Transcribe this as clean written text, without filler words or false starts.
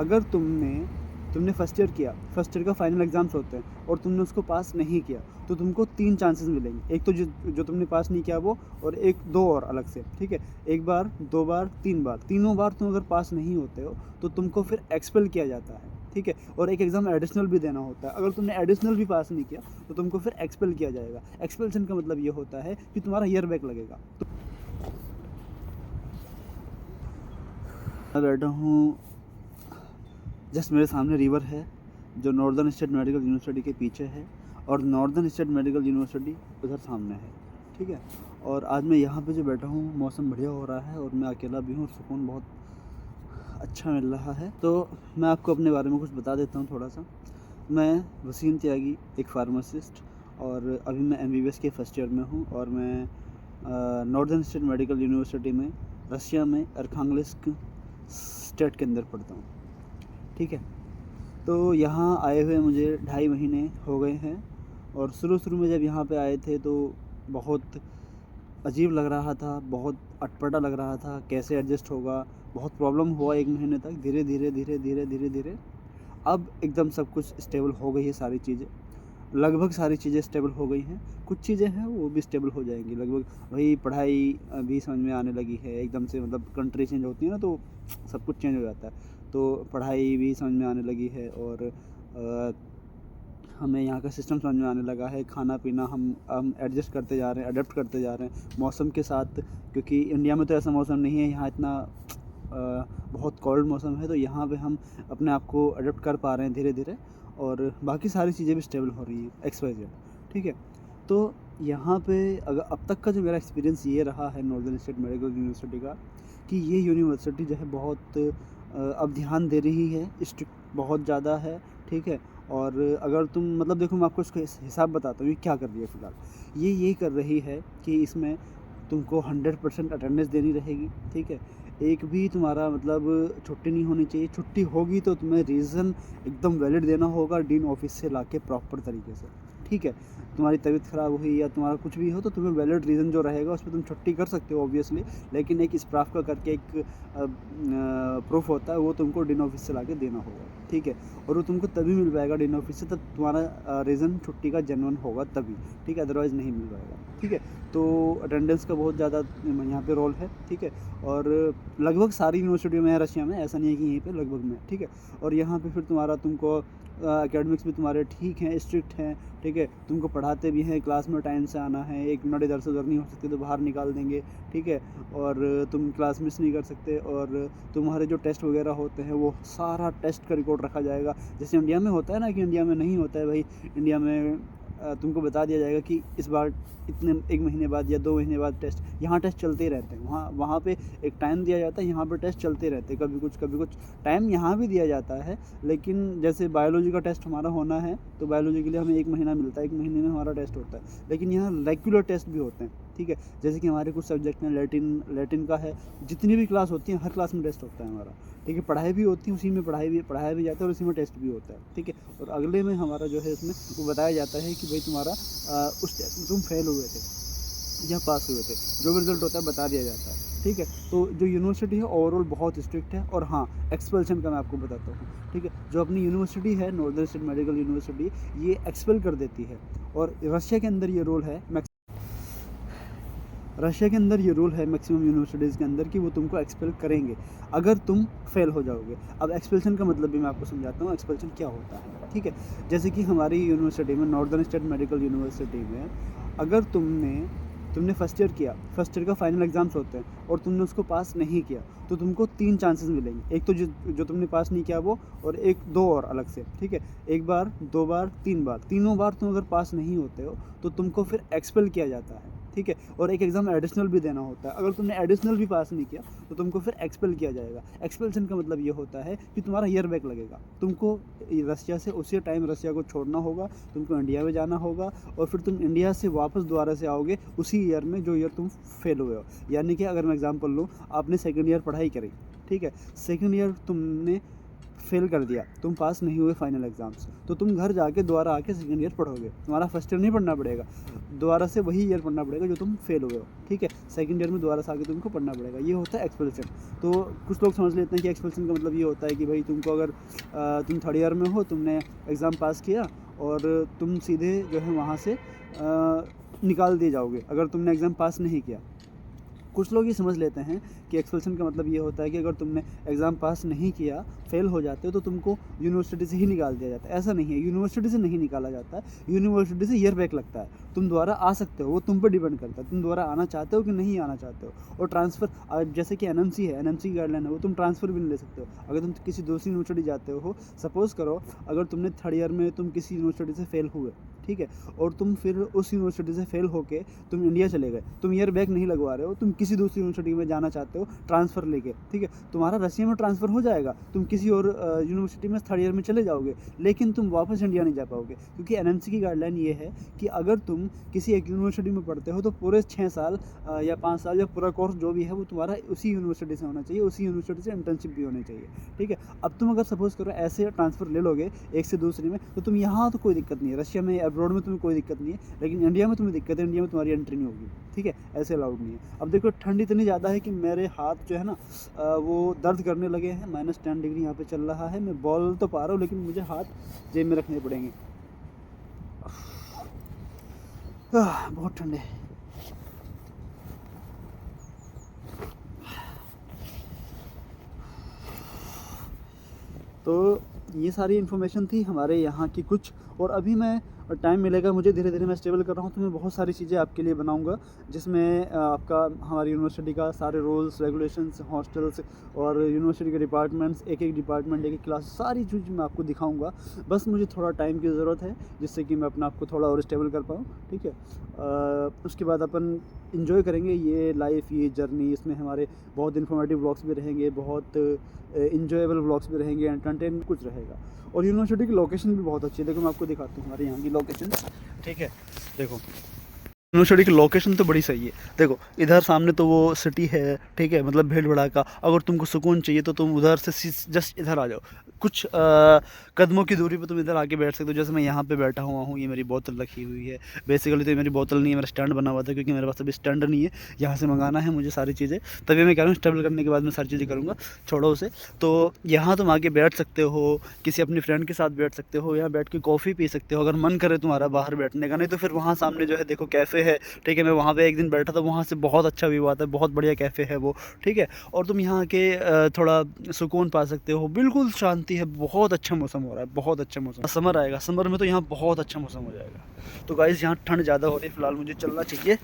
अगर तुमने first year किया, फर्स्ट ईयर का फाइनल एग्ज़ाम्स होते हैं और तुमने उसको पास नहीं किया, तो तुमको 3 चांसेस मिलेंगे। एक तो जो तुमने पास नहीं किया वो, और एक 2 और अलग से, ठीक है? 1 बार, 2 बार, 3 बार। तीनों बार तुम अगर पास नहीं होते हो, तो तुमको फिर एक्सपेल किया जाता है, ठीक है? और एक एग्ज़ाम एडिशनल भी देना होता है। अगर तुमने एडिशनल भी पास नहीं किया, तो तुमको फिर एक्सपेल किया जाएगा। एक्सपेल्शन का मतलब ये होता है कि तुम्हारा ईयर बैक लगेगा। मैं बैठा हूँ, जस्ट मेरे सामने रिवर है जो नॉर्दर्न स्टेट मेडिकल यूनिवर्सिटी के पीछे है, और नॉर्दर्न स्टेट मेडिकल यूनिवर्सिटी उधर सामने है, ठीक है? और आज मैं यहाँ पे जो बैठा हूँ, मौसम बढ़िया हो रहा है और मैं अकेला भी हूँ और सुकून बहुत अच्छा मिल रहा है। तो मैं आपको अपने बारे में कुछ बता देता हूँ थोड़ा सा। मैं वसीम त्यागी, एक फार्मासिस्ट, और अभी मैं एमबीबीएस के फर्स्ट ईयर में हूँ, और मैं नॉर्दर्न स्टेट मेडिकल यूनिवर्सिटी में रशिया में अरखांगलिस्क स्टेट के अंदर पढ़ता हूँ, ठीक है? तो यहाँ आए हुए मुझे 2.5 महीने हो गए हैं, और शुरू में जब यहाँ पे आए थे तो बहुत अजीब लग रहा था, बहुत अटपटा लग रहा था, कैसे एडजस्ट होगा, बहुत प्रॉब्लम हुआ 1 महीने तक। धीरे-धीरे अब एकदम सब कुछ स्टेबल हो गई है, सारी चीज़ें, लगभग सारी चीज़ें स्टेबल हो गई हैं। कुछ चीज़ें हैं वो भी स्टेबल हो जाएँगी लगभग। वही पढ़ाई भी समझ में आने लगी है एकदम से, मतलब कंट्री चेंज होती है ना, तो सब कुछ चेंज हो जाता है। तो पढ़ाई भी समझ में आने लगी है, और हमें यहाँ का सिस्टम समझ में आने लगा है। खाना-पीना हम एडजस्ट करते जा रहे हैं, अडॉप्ट करते जा रहे हैं मौसम के साथ, क्योंकि इंडिया में तो ऐसा मौसम नहीं है, यहाँ इतना बहुत कोल्ड मौसम है, तो यहाँ पे हम अपने आप को अडॉप्ट कर पा रहे हैं धीरे-धीरे, और बाकी सारी चीज़ें भी स्टेबल हो रही हैं, एक्स वाई जेड, ठीक है? तो यहाँ पे अगर अब तक का जो मेरा एक्सपीरियंस ये रहा है नॉर्दर्न स्टेट मेडिकल यूनिवर्सिटी का, कि ये यूनिवर्सिटी जो है बहुत अब ध्यान दे रही है, स्ट्रिक्ट बहुत ज़्यादा है, ठीक है? और अगर तुम, मतलब देखो, मैं आपको इसका हिसाब बताता हूँ ये क्या कर रही है फ़िलहाल। ये कर रही है कि इसमें तुमको 100% अटेंडेंस देनी रहेगी, ठीक है? एक भी तुम्हारा मतलब छुट्टी नहीं होनी चाहिए। छुट्टी होगी तो तुम्हें रीज़न एकदम वैलिड देना होगा डीन ऑफिस से लाके प्रॉपर तरीके से, ठीक है? तुम्हारी तबीयत ख़राब हुई या तुम्हारा कुछ भी हो, तो तुम्हें वैलिड रीज़न जो रहेगा उसमें तुम छुट्टी कर सकते हो ऑब्वियसली, लेकिन एक स्प्राफ का करके एक प्रूफ होता है, वो तुमको डीन ऑफिस से लाके देना होगा, ठीक है? और वो तुमको तभी मिल पाएगा डीन ऑफिस से, तब तुम्हारा रीज़न छुट्टी का जेन्युइन होगा तभी, ठीक है? अदरवाइज़ नहीं मिल पाएगा, ठीक है? तो अटेंडेंस का बहुत ज़्यादा यहाँ पे रोल है, ठीक है? और लगभग सारी यूनिवर्सिटियों में है रशिया में, ऐसा नहीं है कि यहीं पे लगभग में, ठीक है? और यहाँ पे फिर तुमको एकेडमिक्स भी तुम्हारे ठीक हैं, स्ट्रिक्ट हैं, ठीक है? तुमको पढ़ाते भी हैं, क्लास में टाइम से आना है, 1 मिनट इधर से उधर नहीं हो सकती तो बाहर निकाल देंगे, ठीक है? और तुम क्लास मिस नहीं कर सकते, और तुम्हारे जो टेस्ट वगैरह होते हैं वो सारा टेस्ट का रिकॉर्ड रखा जाएगा। जैसे इंडिया में होता है ना, कि इंडिया में नहीं होता है भाई। इंडिया में तुमको बता दिया जाएगा कि इस बार इतने 1 महीने बाद या 2 महीने बाद टेस्ट, यहाँ टेस्ट चलते ही रहते हैं। वहाँ पे एक टाइम दिया जाता है, यहाँ पे टेस्ट चलते रहते हैं, कभी कुछ टाइम यहाँ भी दिया जाता है। लेकिन जैसे बायोलॉजी का टेस्ट हमारा होना है, तो बायोलॉजी के लिए हमें 1 महीना मिलता है, 1 महीने में हमारा टेस्ट होता है। लेकिन यहाँ रेगुलर टेस्ट भी होते हैं, ठीक है? जैसे कि हमारे कुछ सब्जेक्ट में लैटिन का है, जितनी भी क्लास होती है हर क्लास में टेस्ट होता है हमारा, ठीक है? पढ़ाई भी होती है, उसी में पढ़ाया भी जाता है, और उसी में टेस्ट भी होता है, ठीक है? और अगले में हमारा जो है इसमें वो बताया जाता है कि भाई तुम्हारा उस टेस्ट में तुम फेल हुए थे या पास हुए थे, जो भी रिज़ल्ट होता है बता दिया जाता है, ठीक है? तो जो यूनिवर्सिटी है ओवरऑल बहुत स्ट्रिक्ट है। और हाँ, एक्सपल्शन का मैं आपको बताता हूँ, ठीक है? जो अपनी यूनिवर्सिटी है नॉर्दर्न स्टेट मेडिकल यूनिवर्सिटी, ये एक्सपेल कर देती है, और रशिया के अंदर ये रूल है, मैक्सिमम यूनिवर्सिटीज़ के अंदर, कि वो तुमको एक्सपेल करेंगे अगर तुम फेल हो जाओगे। अब एक्सपेल्शन का मतलब भी मैं आपको समझाता हूँ, एक्सपेल्शन क्या होता है, ठीक है? जैसे कि हमारी यूनिवर्सिटी में, नॉर्दर्न स्टेट मेडिकल यूनिवर्सिटी में, अगर तुमने फर्स्ट ईयर किया, फर्स्ट ईयर का फाइनल एग्ज़ाम्स होते हैं और तुमने उसको पास नहीं किया, तो तुमको 3 चांसेस मिलेंगे। एक तो जो तुमने पास नहीं किया वो, और एक 2 और अलग से, ठीक है? 1 बार, 2 बार, 3 बार। तीनों बार तुम अगर पास नहीं होते हो, तो तुमको फिर एक्सपेल किया जाता है, ठीक है? और एक एग्ज़ाम एडिशनल भी देना होता है। अगर तुमने एडिशनल भी पास नहीं किया, तो तुमको फिर एक्सपेल किया जाएगा। एक्सपेल्शन का मतलब ये होता है कि तुम्हारा ईयर बैक लगेगा। तुमको रशिया से उसी टाइम रशिया को छोड़ना होगा, तुमको इंडिया में जाना होगा, और फिर तुम इंडिया से वापस दोबारा से आओगे उसी ईयर में जो ईयर तुम फेल हुए हो। यानी कि अगर मैं एग्ज़ाम्पल लूँ, आपने सेकंड ईयर पढ़ाई करी, ठीक है? सेकंड ईयर तुमने फेल कर दिया, तुम पास नहीं हुए फाइनल एग्ज़ाम्स, तो तुम घर जाके दोबारा आके सेकंड ईयर पढ़ोगे, तुम्हारा फर्स्ट ईयर नहीं पढ़ना पड़ेगा, दोबारा से वही ईयर पढ़ना पड़ेगा जो तुम फेल हुए हो, ठीक है। सेकंड ईयर में दोबारा से आके तुमको पढ़ना पड़ेगा, ये होता है एक्सपेल्शन। तो कुछ लोग समझ लेते हैं कि एक्सपेल्शन का मतलब ये होता है कि भाई तुमको अगर तुम थर्ड ईयर में हो, तुमने एग्ज़ाम पास किया और तुम सीधे जो है वहाँ से निकाल दिए जाओगे अगर तुमने एग्ज़ाम पास नहीं किया। कुछ लोग ये समझ लेते हैं कि एक्सपेल्शन का मतलब ये होता है कि अगर तुमने एग्ज़ाम पास नहीं किया, फेल हो जाते हो, तो तुमको यूनिवर्सिटी से ही निकाल दिया जाता है। ऐसा नहीं है, यूनिवर्सिटी से नहीं निकाला जाता है, यूनिवर्सिटी से ईयर बैक लगता है। तुम दोबारा आ सकते हो, वो तुम पर डिपेंड करता है, तुम दोबारा आना चाहते हो कि नहीं आना चाहते हो। और ट्रांसफ़र जैसे कि एनएमसी है, एनएमसी की गाइडलाइन है, वो तुम ट्रांसफ़र भी नहीं ले सकते हो। अगर तुम किसी दूसरी यूनिवर्सिटी जाते हो, सपोज़ करो अगर तुमने थर्ड ईयर में तुम किसी यूनिवर्सिटी से फेल हुए, ठीक है, और तुम फिर उस यूनिवर्सिटी से फेल होके तुम इंडिया चले गए, तुम ईयर बैक नहीं लगवा रहे हो, तुम किसी दूसरी यूनिवर्सिटी में जाना चाहते हो ट्रांसफ़र लेके, ठीक है, तुम्हारा रसिया में ट्रांसफ़र हो जाएगा, तुम किसी और यूनिवर्सिटी में थर्ड ईयर में चले जाओगे, लेकिन तुम वापस इंडिया नहीं जा पाओगे, क्योंकि एनएमसी की गाइडलाइन ये है कि अगर तुम किसी एक यूनिवर्सिटी में पढ़ते हो तो पूरे 6 साल या 5 साल या पूरा कोर्स जो भी है वो तुम्हारा उसी यूनिवर्सिटी से होना चाहिए, उसी यूनिवर्सिटी से इंटर्नशिप भी होनी चाहिए, ठीक है। अब तुम अगर सपोज़ करो ऐसे ट्रांसफ़र ले लोगे एक से दूसरी में, तो तुम यहाँ तो कोई दिक्कत नहीं है, रशिया में अब्रॉड में तुम्हें कोई दिक्कत नहीं है, लेकिन इंडिया में तुम्हें दिक्कत है, इंडिया में तुम्हारी एंट्री नहीं होगी, ठीक है, ऐसे अलाउड नहीं है। अब देखो ठंड इतनी ज़्यादा है कि मेरे हाथ जो है ना वो दर्द करने लगे हैं, -10 डिग्री यहाँ पे चल रहा है, मैं बोल तो पा रहा हूँ लेकिन मुझे हाथ जेब में रखने पड़ेंगे। बहुत ठंड है। तो ये सारी इन्फॉर्मेशन थी हमारे यहाँ की कुछ, और अभी मैं टाइम मिलेगा मुझे, धीरे धीरे मैं स्टेबल कर रहा हूँ, तो मैं बहुत सारी चीज़ें आपके लिए बनाऊँगा, जिसमें आपका हमारी यूनिवर्सिटी का सारे रूल्स रेगुलेशंस, हॉस्टल्स और यूनिवर्सिटी के डिपार्टमेंट्स, एक एक डिपार्टमेंट, एक एक क्लास, सारी चीज़ मैं आपको दिखाऊँगा। बस मुझे थोड़ा टाइम की ज़रूरत है, जिससे कि मैं अपने आप को थोड़ा और स्टेबल कर पाऊँ, ठीक है। उसके बाद अपन इन्जॉय करेंगे ये लाइफ, ये जर्नी, इसमें हमारे बहुत इन्फॉर्मेटिव व्लॉग्स भी रहेंगे, बहुत इन्जॉयबल व्लॉग्स भी रहेंगे, एंटरटेन कुछ रहेगा। और यूनिवर्सिटी की लोकेशन भी बहुत अच्छी है, देखो मैं आपको दिखाता हूँ हमारे यहाँ की लोकेशन, ठीक है। देखो यूनिवर्सिटी की लोकेशन तो बड़ी सही है, देखो इधर सामने तो वो सिटी है, ठीक है, मतलब भीड़ भड़ाका, अगर तुमको सुकून चाहिए तो तुम उधर से जस्ट इधर आ जाओ, कुछ कदमों की दूरी पे तुम इधर आके बैठ सकते हो। जैसे मैं यहाँ पे बैठा हुआ हूँ, ये मेरी बोतल रखी हुई है, बेसिकली तो ये मेरी बोतल नहीं है, मेरा स्टैंड बना हुआ था, क्योंकि मेरे पास अभी स्टैंड नहीं है, यहाँ से मंगाना है मुझे सारी चीज़ें, तभी मैं कह रहा हूँ स्टेबल करने के बाद मैं सारी चीज़ें करूँगा, छोड़ो उसे। तो यहाँ तुम आके बैठ सकते हो, किसी अपनी फ्रेंड के साथ बैठ सकते हो, यहाँ बैठ के कॉफ़ी पी सकते हो, अगर मन करे तुम्हारा बाहर बैठने का, नहीं तो फिर वहाँ सामने जो है देखो कैफ़े है, ठीक है, मैं वहाँ पे एक दिन बैठा था, वहाँ से बहुत अच्छा व्यू आता है, बहुत बढ़िया कैफ़े है वो, ठीक है। और तुम यहाँ के थोड़ा सुकून पा सकते हो, बिल्कुल शांति है, बहुत अच्छा मौसम हो रहा है, बहुत अच्छा मौसम। समर आएगा, समर में तो यहाँ बहुत अच्छा मौसम हो जाएगा। तो गाइस यहाँ ठंड ज़्यादा हो रही है, फिलहाल मुझे चलना चाहिए।